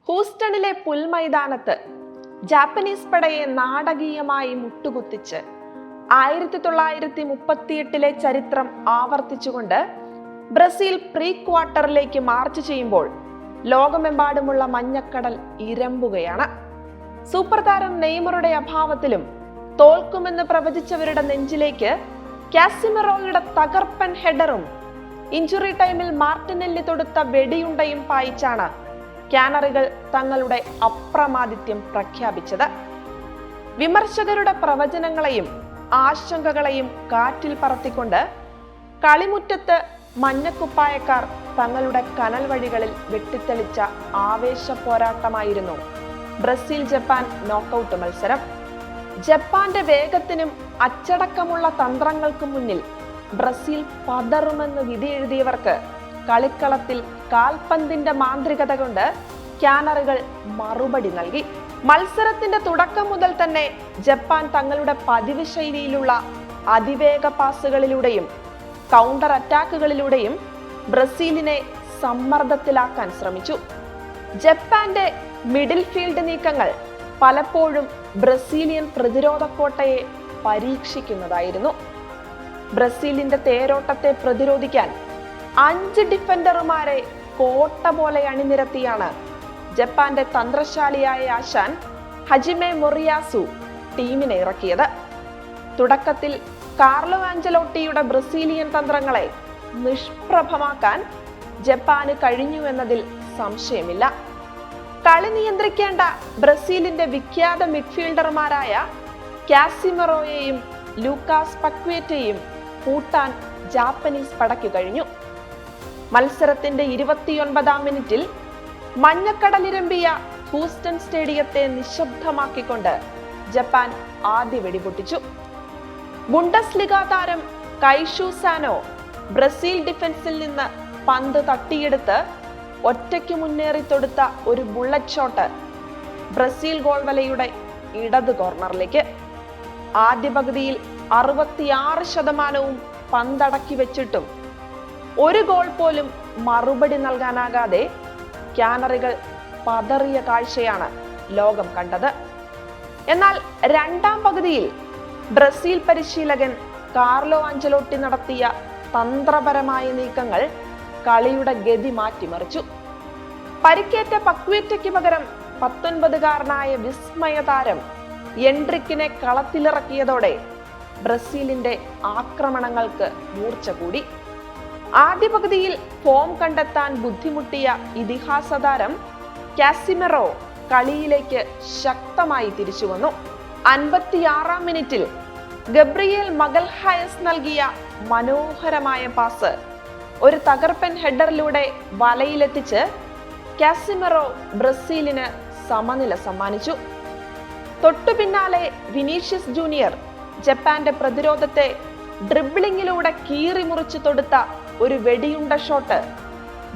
ഹൂസ്റ്റണിലെ പുൽമൈതാനത്ത് Japanese പടയെ നാടകീയമായി മുട്ടുകുത്തിച്ച് 1938 ചരിത്രം ആവർത്തിച്ചുകൊണ്ട് Brazil pre ക്വാർട്ടറിലേക്ക് March ചെയ്യുമ്പോൾ ലോകമെമ്പാടുമുള്ള മഞ്ഞക്കടൽ ഇരമ്പുകയാണ്. സൂപ്പർ താരം നെയ്മറുടെ അഭാവത്തിലും തോൽക്കുമെന്ന് പ്രവചിച്ചവരുടെ നെഞ്ചിലേക്ക് കാസിമിറോയുടെ തകർപ്പൻ ഹെഡറും ഇഞ്ചുറി ടൈമിൽ മാർട്ടിനെല്ലി തൊടുത്ത വെടിയുണ്ടയും പായിച്ചാണ് കാനറികൾ തങ്ങളുടെ അപ്രമാദിത്യം പ്രഖ്യാപിച്ചത്. വിമർശകരുടെ പ്രവചനങ്ങളെയും ആശങ്കകളെയും കാറ്റിൽ പറത്തിക്കൊണ്ട് കളിമുറ്റത്ത് മഞ്ഞക്കുപ്പായക്കാർ തങ്ങളുടെ കനൽ വഴികളിൽ വെട്ടിത്തെളിച്ച ആവേശ പോരാട്ടമായിരുന്നു ബ്രസീൽ ജപ്പാൻ നോക്കൌട്ട് മത്സരം. ജപ്പാന്റെ വേഗത്തിനും അച്ചടക്കമുള്ള തന്ത്രങ്ങൾക്കും മുന്നിൽ ബ്രസീൽ പതറുമെന്ന് വിധി എഴുതിയവർക്ക് കളിക്കളത്തിൽ കാൽപന്തിന്റെ മാന്ത്രികത കൊണ്ട് കാനറികൾ മറുപടി നൽകി. മത്സരത്തിന്റെ തുടക്കം മുതൽ തന്നെ ജപ്പാൻ തങ്ങളുടെ പതിവ് ശൈലിയിലുള്ള അതിവേഗ പാസുകളിലൂടെയും കൗണ്ടർ അറ്റാക്കുകളിലൂടെയും ബ്രസീലിനെ സമ്മർദ്ദത്തിലാക്കാൻ ശ്രമിച്ചു. ജപ്പാന്റെ മിഡിൽ ഫീൽഡ് നീക്കങ്ങൾ പലപ്പോഴും ബ്രസീലിയൻ പ്രതിരോധ കോട്ടയെ പരീക്ഷിക്കുന്നതായിരുന്നു. ബ്രസീലിന്റെ തേരോട്ടത്തെ പ്രതിരോധിക്കാൻ 5 ഡിഫൻഡർമാരെ കോട്ട പോലെ അണിനിരത്തിയാണ് ജപ്പാന്റെ തന്ത്രശാലിയായ ആശാൻ ഹജിമെ മൊറിയാസു ടീമിനെ ഇറക്കിയത്. തുടക്കത്തിൽ കാർലോ ആഞ്ചലോട്ടിയുടെ ബ്രസീലിയൻ തന്ത്രങ്ങളെ നിഷ്പ്രഭമാക്കാൻ ജപ്പാന് കഴിഞ്ഞു എന്നതിൽ സംശയമില്ല. കളി നിയന്ത്രിക്കേണ്ട ബ്രസീലിന്റെ വിഖ്യാത മിഡ്ഫീൽഡർമാരായ കാസിമിറോയെയും ലൂക്കാസ് പക്വേറ്റയെയും കൂട്ടാൻ ജാപ്പനീസ് പടയ്ക്ക് കഴിഞ്ഞു. മത്സരത്തിന്റെ 29-ാം മിനിറ്റിൽ മഞ്ഞക്കടലിരമ്പിയ ഹൂസ്റ്റൺ സ്റ്റേഡിയത്തെ നിശബ്ദമാക്കിക്കൊണ്ട് ജപ്പാൻ ആദ്യ വെടിപൊട്ടിച്ചു. ബുണ്ടസ്ലിഗ താരം കൈഷു സാനോ ബ്രസീൽ ഡിഫൻസിൽ നിന്ന് പന്ത് തട്ടിയെടുത്ത് ഒറ്റയ്ക്ക് മുന്നേറി തൊടുത്ത ഒരു ബുള്ളറ്റ് ഷോട്ട് ബ്രസീൽ ഗോൾ വലയുടെ ഇടത് കോർണറിലേക്ക്. ആദ്യ പകുതിയിൽ 66% പന്തടക്കി വെച്ചിട്ടും ഒരു ഗോൾ പോലും മറുപടി നൽകാനാകാതെ കാനറികൾ പതറിയ കാഴ്ചയാണ് ലോകം കണ്ടത്. എന്നാൽ രണ്ടാം പകുതിയിൽ ബ്രസീൽ പരിശീലകൻ കാർലോ ആഞ്ചലോട്ടി നടത്തിയ തന്ത്രപരമായ നീക്കങ്ങൾ കളിയുടെ ഗതി മാറ്റിമറിച്ചു. പരിക്കേറ്റ പക്വേറ്റയ്ക്ക് പകരം 19-കാരനായ വിസ്മയ താരം എൻട്രിക്കിനെ കളത്തിലിറക്കിയതോടെ ബ്രസീലിന്റെ ആക്രമണങ്ങൾക്ക് മൂർച്ച കൂടി. ആദ്യ പകുതിയിൽ ഫോം കണ്ടെത്താൻ ബുദ്ധിമുട്ടിയ ഇതിഹാസ താരം കാസിമിറോ കളിയിലേക്ക് ശക്തമായി തിരിച്ചു വന്നു. 56-ാം മിനിറ്റിൽ ഗബ്രിയേൽ മഗൽഹായസ് നൽകിയ മനോഹരമായ പാസ് ഒരു തകർപ്പൻ ഹെഡറിലൂടെ വലയിലെത്തിച്ച് കാസിമിറോ ബ്രസീലിന് സമനില സമ്മാനിച്ചു. തൊട്ടു പിന്നാലെ വിനീഷ്യസ് ജൂനിയർ ജപ്പാന്റെ പ്രതിരോധത്തെ ഡ്രിബ്ലിങ്ങിലൂടെ കീറിമുറിച്ചു തൊടുത്ത ഒരു വെടിയുണ്ട shot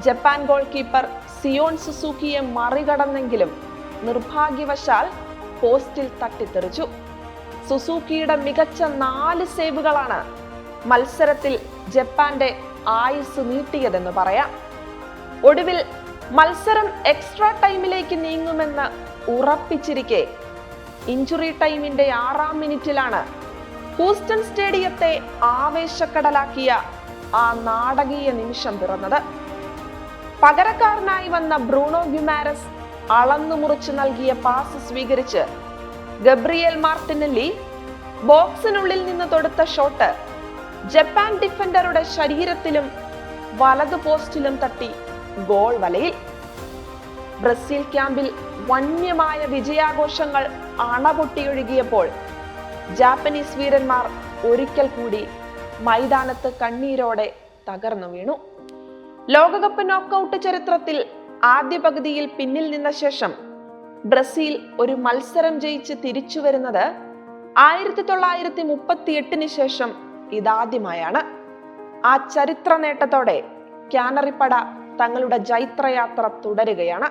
Japan goal keeper Zion സുസൂക്കിയെ മറികടന്നെങ്കിലും നിർഭാഗ്യവശാൽ പോസ്റ്റിൽ തട്ടിത്തെറിച്ചു. സുസൂക്കിയുടെ മികച്ച 4 സേവുകളാണ് മത്സരത്തിൽ ജപ്പാന്റെ ആയുസ് നീട്ടിയതെന്ന് പറയാം. ഒടുവിൽ മത്സരം എക്സ്ട്രാ ടൈമിലേക്ക് നീങ്ങുമെന്ന് ഉറപ്പിച്ചിരിക്കെ ഇഞ്ചുറി ടൈമിന്റെ 6-ാം മിനിറ്റിലാണ് ഹൂസ്റ്റൺ സ്റ്റേഡിയത്തെ ആവേശക്കടലാക്കിയ ആ നാടകീയ നിമിഷം പിറന്നത്. പകരക്കാരനായി വന്ന ബ്രൂണോ ഗുമാരസ് അളന്നു മുറിച്ച് നൽകിയ പാസ് സ്വീകരിച്ച് ഗബ്രിയേൽ മാർട്ടിനെല്ലി ബോക്സിനുള്ളിൽ നിന്ന് തൊടുത്ത ഷോട്ട് ജപ്പാൻ ഡിഫൻഡറുടെ ശരീരത്തിലും വലതു പോസ്റ്റിലും തട്ടി ഗോൾ വലയിൽ. ബ്രസീൽ ക്യാമ്പിൽ വന്യമായ വിജയാഘോഷങ്ങൾ അണപൊട്ടിയൊഴുകിയപ്പോൾ ജാപ്പനീസ് വീരന്മാർ ഒരിക്കൽ കൂടി മൈതാനത്ത് കണ്ണീരോടെ തകർന്നു വീണു. ലോകകപ്പ് നോക്കൌട്ട് ചരിത്രത്തിൽ ആദ്യ പകുതിയിൽ പിന്നിൽ നിന്ന ശേഷം ബ്രസീൽ ഒരു മത്സരം ജയിച്ച് തിരിച്ചു വരുന്നത് 1938 ശേഷം ഇതാദ്യമായാണ്. ആ ചരിത്ര നേട്ടത്തോടെ കാനറിപ്പട തങ്ങളുടെ ജൈത്രയാത്ര തുടരുകയാണ്.